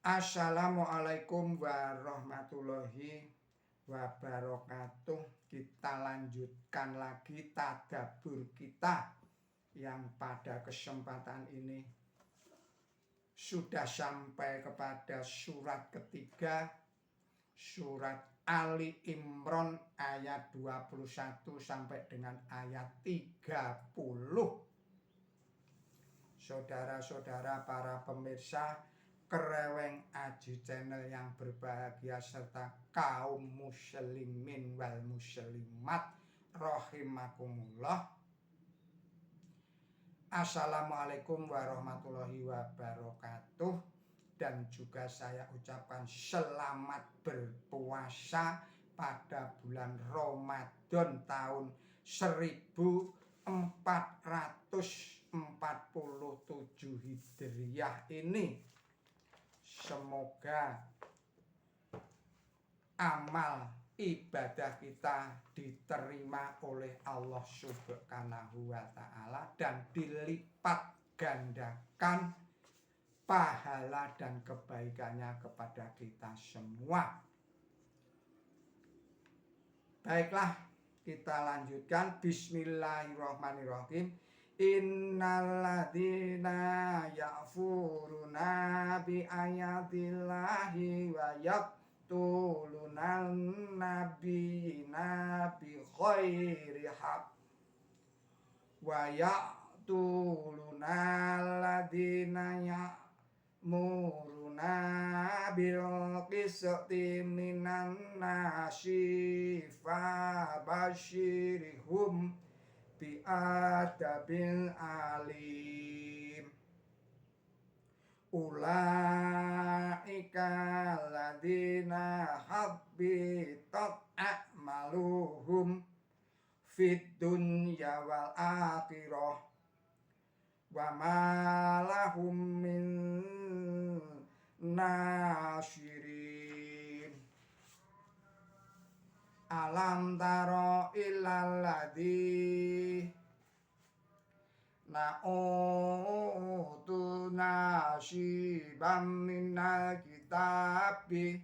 Assalamualaikum warahmatullahi wabarakatuh. Kita lanjutkan lagi tadabbur kita yang pada kesempatan ini sudah sampai kepada surat ketiga, surat Ali Imran ayat 21 sampai dengan ayat 30. Saudara-saudara para pemirsa Kereweng Aji Channel yang berbahagia serta kaum muslimin wal muslimat rahimakumullah. Assalamualaikum warahmatullahi wabarakatuh. Dan juga saya ucapkan selamat berpuasa pada bulan Ramadan tahun 1447 Hijriah ini. Semoga amal ibadah kita diterima oleh Allah Subhanahu wa Ta'ala dan dilipat gandakan pahala dan kebaikannya kepada kita semua. Baiklah, kita lanjutkan. Bismillahirrahmanirrahim. Innalladzina ya'furuna bi ayatillahi wa yaqtulunan nabiyina bi khairi haq wa yaqtuluna alladzina ya'muruna bil qisti minan nasi fa basyirhum bi adabil alim. Ulaika alladzina habitat a'maluhum fid dunya wal akhirah wa ma lahum min nasyirin. Alam taro illal ladzi na'utu nasibam minal kitabi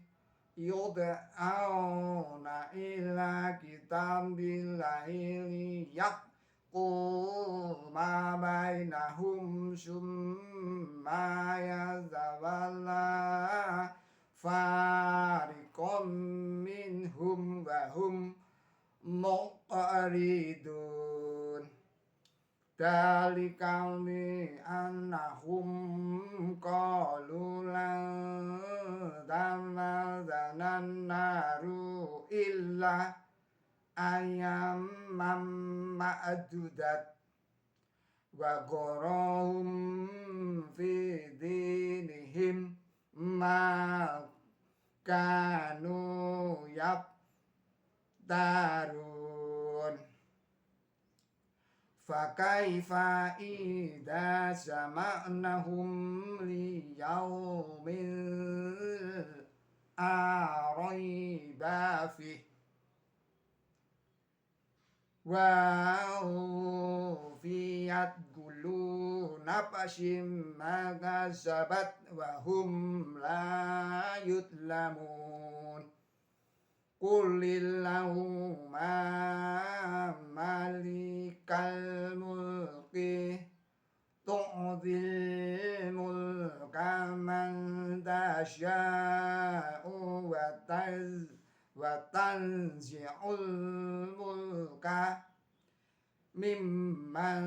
yud'auna ila kitabillahi yaquma bainahum summa yazawalla fariqum minhum wa hum muqridun. Dalikal li annahum qalu lan tamazzanan naru illa ayyamam ma'dudat wa gharahum fi dinihim ma kanu yaftarun. Fakaifa idza jama'nahum liyaumin araiba fih wa ufiyat kullu nafsin ma kasabat wa hum la yudlamun. Qulillahu malikal mulki tu'zil mulka man tasha'u wa tanzi'ul mulka mimman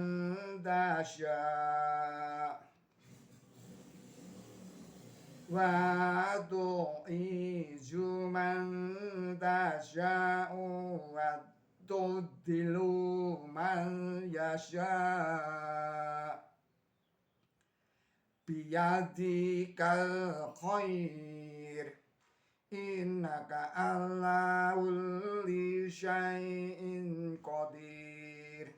tasha' wa tu'izu man tasha'u wa tudillu man yasha' biyadikal khair innaka ala kulli syai'in qadir.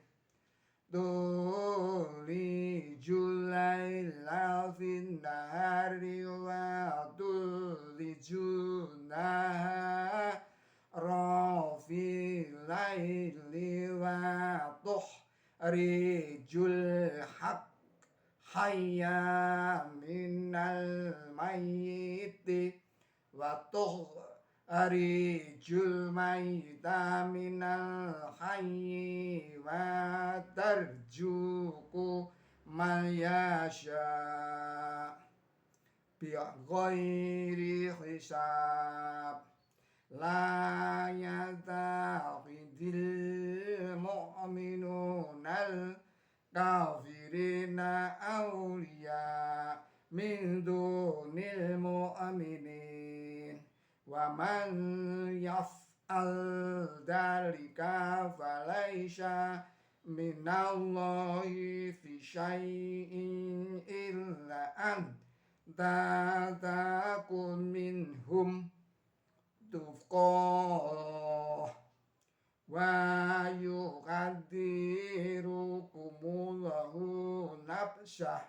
Tulijul laila fin nahari wa tulijun nahara fil laili wa tuhrijul hayya minal mayyiti wa arijul mayyita minal hayyi wa tarjuku mayasya bi ghairi hisab la yatakhidil mu'minunal kafirina awliya min dunil mu'minin wa man yaf'al dalika falaysa minallahi fi syai'in illa an takun minhum tufqah wa yuqaddirukumullahu nafsah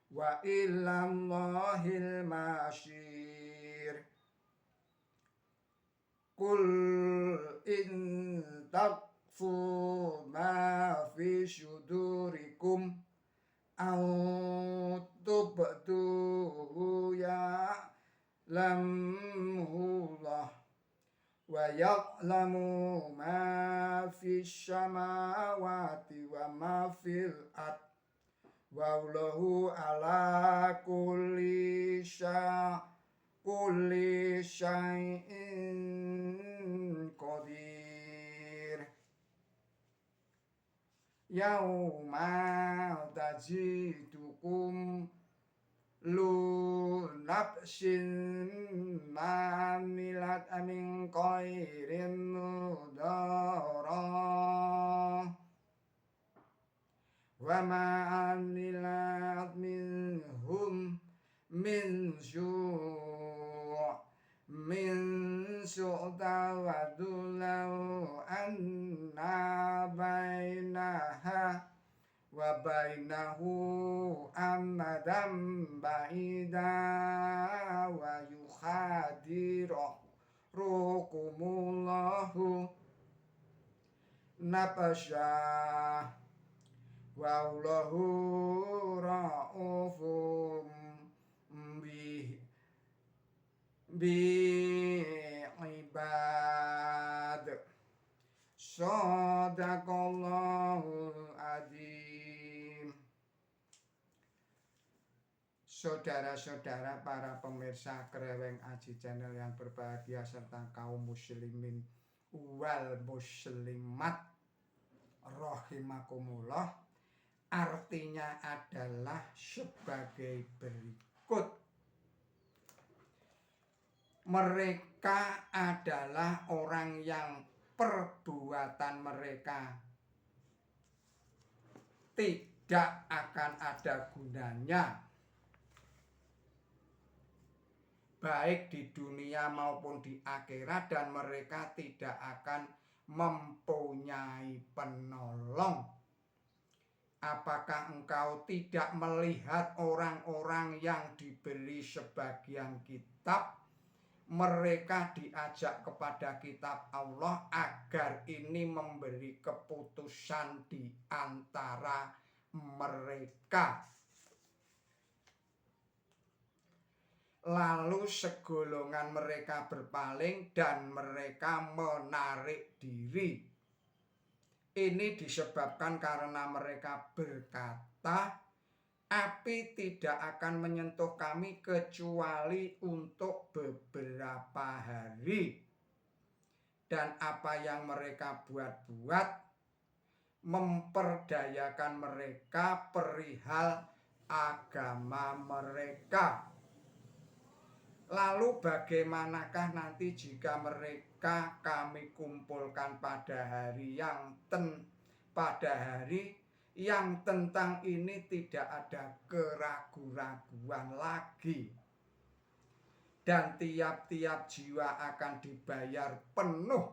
wa illallahil masyir kul in takfu ma fi syudurikum aw tubduhu ya lamhullah wa ya'lamu ma fis samawati wa ma fil ard wallahu ala kulli syai'in qadir yauma tajidukum lu nafsin mamilat min khairin mudara wa ma amilat minhum min su'tawaddu law anna bainaha wa bainahu amadan ba'ida wa yukhadirukumullahu nafsah wallahu ra'ufum bi ibad sadaqallahul adzim. Saudara-saudara para pemirsa Kreweng Aji Channel yang berbahagia serta kaum muslimin wal muslimat rahimakumullah, artinya adalah sebagai berikut. Mereka adalah orang yang perbuatan mereka tidak akan ada gunanya, baik di dunia maupun di akhirat, dan mereka tidak akan mempunyai penolong. Apakah engkau tidak melihat orang-orang yang diberi sebagian kitab? Mereka diajak kepada kitab Allah agar ini memberi keputusan di antara mereka. Lalu segolongan mereka berpaling dan mereka menarik diri. Ini disebabkan karena mereka berkata, api tidak akan menyentuh kami kecuali untuk beberapa hari. Dan apa yang mereka buat-buat memperdayakan mereka perihal agama mereka. Lalu bagaimanakah nanti jika mereka kami kumpulkan pada hari yang tentang ini tidak ada keraguan-raguan lagi, dan tiap-tiap jiwa akan dibayar penuh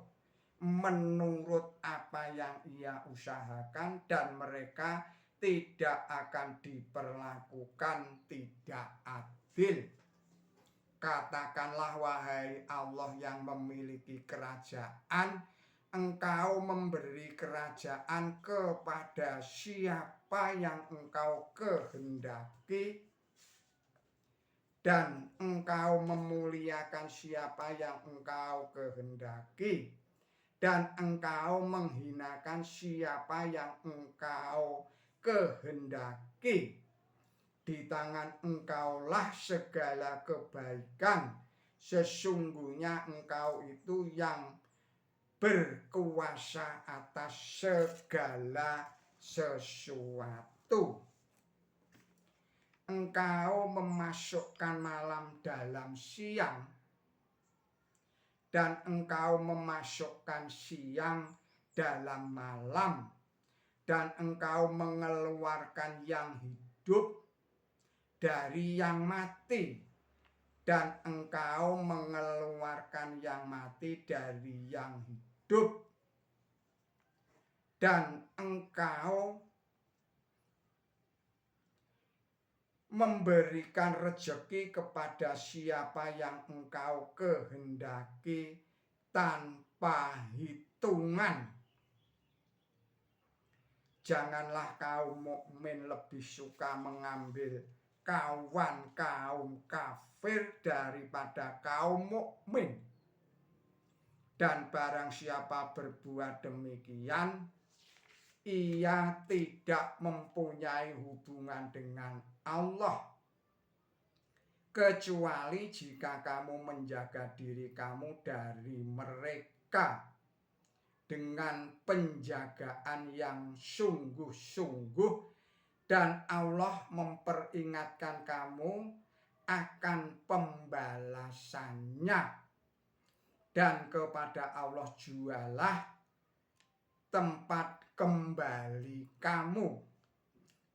menurut apa yang ia usahakan, dan mereka tidak akan diperlakukan tidak adil. Katakanlah wahai Allah yang memiliki kerajaan, engkau memberi kerajaan kepada siapa yang engkau kehendaki, dan engkau memuliakan siapa yang engkau kehendaki, dan engkau menghinakan siapa yang engkau kehendaki. Di tangan engkaulah segala kebaikan, sesungguhnya engkau itu yang berkuasa atas segala sesuatu. Engkau memasukkan malam dalam siang, dan engkau memasukkan siang dalam malam, dan engkau mengeluarkan yang hidup dari yang mati, dan engkau mengeluarkan yang mati dari yang hidup, dan engkau memberikan rezeki kepada siapa yang engkau kehendaki tanpa hitungan. Janganlah kaum mukmin lebih suka mengambil kawan kaum kafir daripada kaum mukmin. Dan barang siapa berbuat demikian, ia tidak mempunyai hubungan dengan Allah, kecuali jika kamu menjaga diri kamu dari mereka dengan penjagaan yang sungguh-sungguh, dan Allah memperingatkan kamu akan pembalasannya, dan kepada Allah jualah tempat kembali kamu.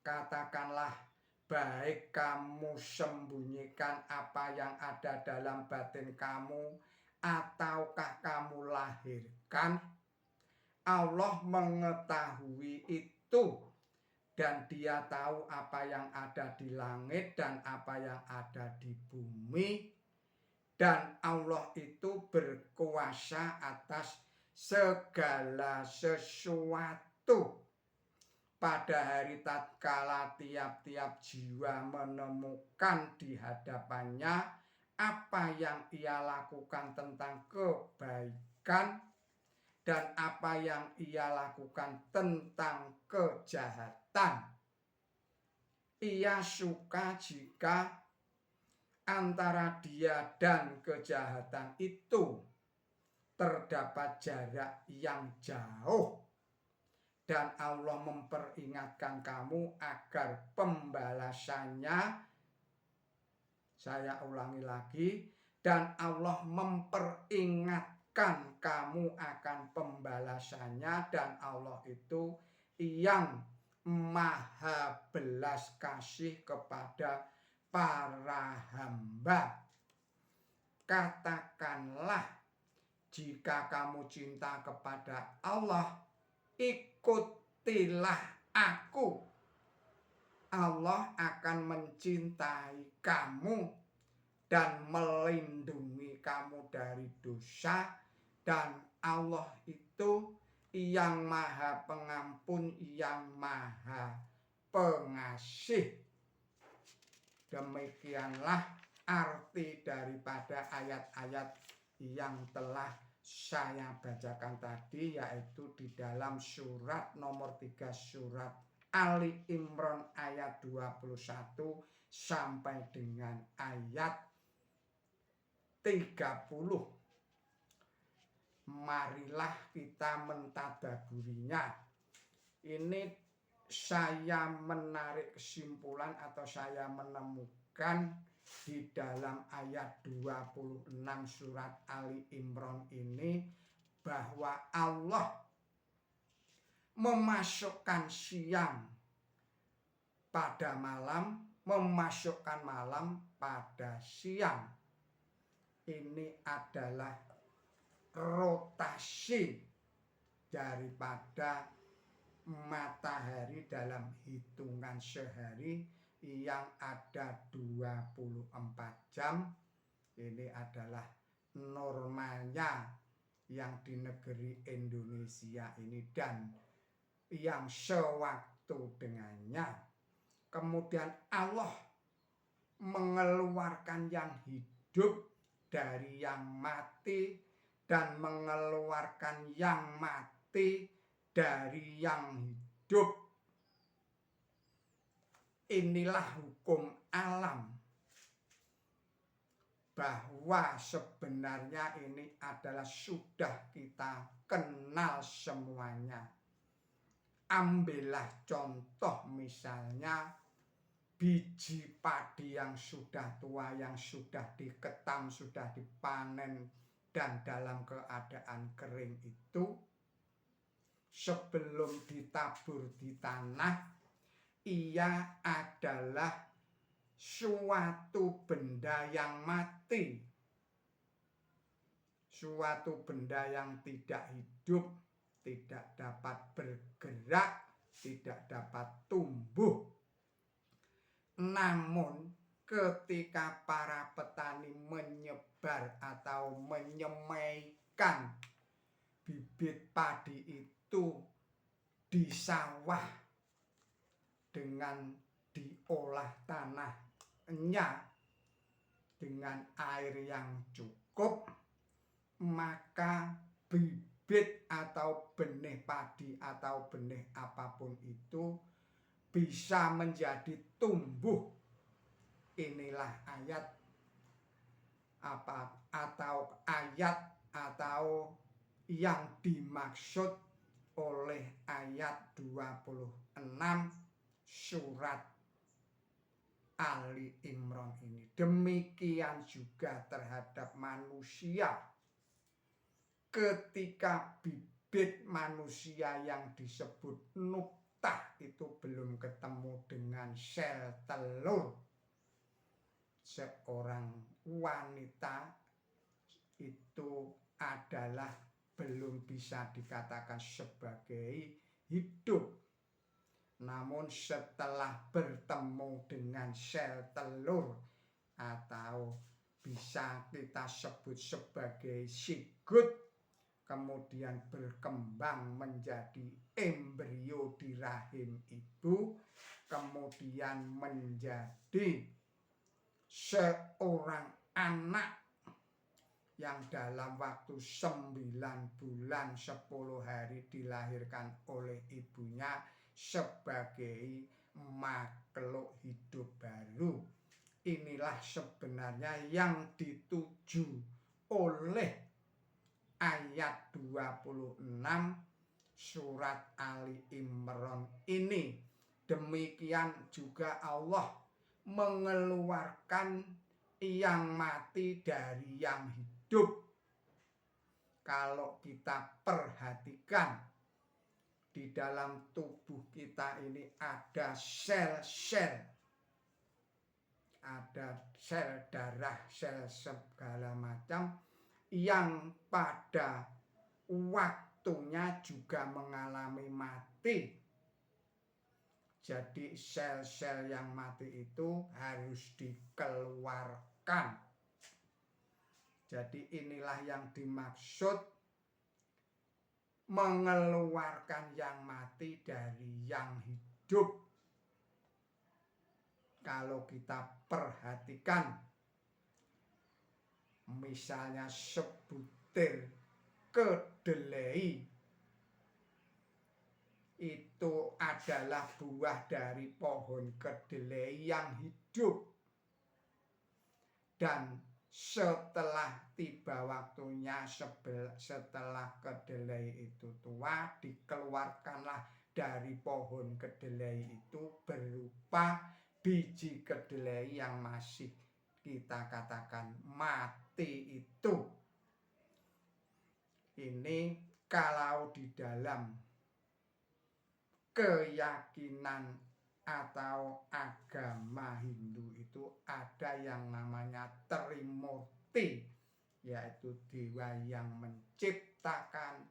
Katakanlah, baik kamu sembunyikan apa yang ada dalam batin kamu, ataukah kamu lahirkan, Allah mengetahui itu, dan Dia tahu apa yang ada di langit dan apa yang ada di bumi, dan Allah itu berkuasa atas segala sesuatu. Pada hari tatkala tiap-tiap jiwa menemukan di hadapannya apa yang ia lakukan tentang kebaikan dan apa yang ia lakukan tentang kejahatan, ia suka jika antara dia dan kejahatan itu terdapat jarak yang jauh, dan Allah memperingatkan kamu agar pembalasannya, saya ulangi lagi, dan Allah memperingatkan kamu akan pembalasannya, dan Allah itu yang maha belas kasih kepada para hamba. Katakanlah, jika kamu cinta kepada Allah, ikutilah aku. Allah akan mencintai kamu dan melindungi kamu dari dosa, dan Allah itu yang maha pengampun, yang maha pengasih. Demikianlah arti daripada ayat-ayat yang telah saya bacakan tadi, yaitu di dalam surat nomor 3 surat Ali Imran ayat 21 sampai dengan ayat 30. Marilah kita mentadaburinya. Ini saya menarik kesimpulan atau saya menemukan di dalam ayat 26 surat Ali Imran ini, bahwa Allah memasukkan siang pada malam, memasukkan malam pada siang. Ini adalah rotasi daripada matahari dalam hitungan sehari yang ada 24 jam. Ini adalah normalnya yang di negeri Indonesia ini dan yang sewaktu dengannya. Kemudian Allah mengeluarkan yang hidup dari yang mati dan mengeluarkan yang mati dari yang hidup. Inilah hukum alam, bahwa sebenarnya ini adalah sudah kita kenal semuanya. Ambillah contoh misalnya biji padi yang sudah tua, yang sudah diketam, sudah dipanen dan dalam keadaan kering itu, sebelum ditabur di tanah, ia adalah suatu benda yang mati, suatu benda yang tidak hidup, tidak dapat bergerak, tidak dapat tumbuh. Namun ketika para petani menyebar atau menyemaikan bibit padi itu di sawah dengan diolah tanahnya dengan air yang cukup, maka bibit atau benih padi atau benih apapun itu bisa menjadi tumbuh. Inilah ayat atau yang dimaksud oleh ayat 26 surat Ali Imran ini. Demikian juga terhadap manusia. Ketika bibit manusia yang disebut nuktah itu belum ketemu dengan sel telur, seorang wanita itu adalah belum bisa dikatakan sebagai hidup. Namun setelah bertemu dengan sel telur atau bisa kita sebut sebagai sigut, kemudian berkembang menjadi embrio di rahim ibu, kemudian menjadi seorang anak yang dalam waktu 9 bulan 10 hari dilahirkan oleh ibunya sebagai makhluk hidup baru. Inilah sebenarnya yang dituju oleh ayat 26 surat Ali Imran ini. Demikian juga Allah mengeluarkan yang mati dari yang hidup. Kalau kita perhatikan, di dalam tubuh kita ini ada sel-sel, ada sel darah, sel segala macam yang pada waktunya juga mengalami mati. Jadi sel-sel yang mati itu harus dikeluarkan. Jadi inilah yang dimaksud mengeluarkan yang mati dari yang hidup. Kalau kita perhatikan, misalnya sebutir kedelai itu adalah buah dari pohon kedelai yang hidup. Dan setelah tiba waktunya, setelah kedelai itu tua, dikeluarkanlah dari pohon kedelai itu berupa biji kedelai yang masih kita katakan mati itu. Ini kalau di dalam keyakinan atau agama Hindu itu ada yang namanya Trimurti, yaitu dewa yang menciptakan,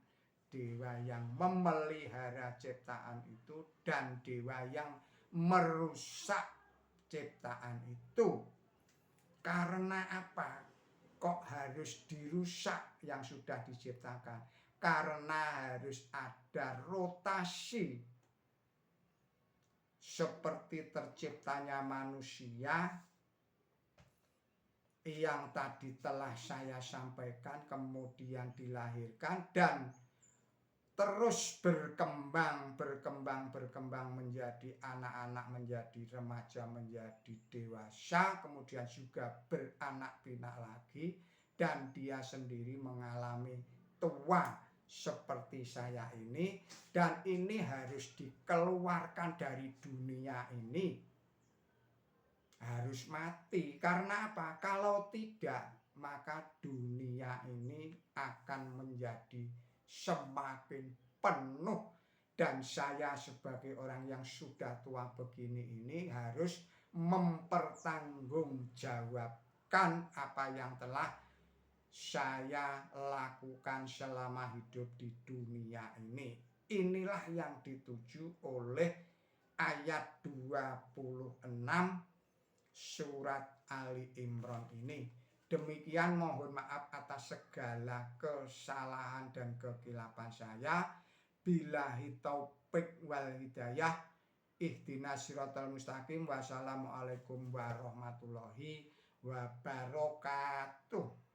dewa yang memelihara ciptaan itu, dan dewa yang merusak ciptaan itu. Karena apa? kok harus dirusak yang sudah diciptakan? Karena harus ada rotasi seperti terciptanya manusia yang tadi telah saya sampaikan, kemudian dilahirkan dan terus berkembang menjadi anak-anak, menjadi remaja, menjadi dewasa, kemudian juga beranak pinak lagi, dan dia sendiri mengalami tua seperti saya ini, dan ini harus dikeluarkan dari dunia ini, harus mati. Karena apa? Kalau tidak, maka dunia ini akan menjadi semakin penuh, dan saya sebagai orang yang sudah tua begini ini harus mempertanggungjawabkan apa yang telah saya lakukan selama hidup di dunia ini. Inilah yang dituju oleh ayat 26 surat Ali Imran ini. Demikian, mohon maaf atas segala kesalahan dan kekilapan saya. Billahi taufik wal hidayah. Ihdinas siratal mustaqim. Wassalamualaikum warahmatullahi wabarakatuh.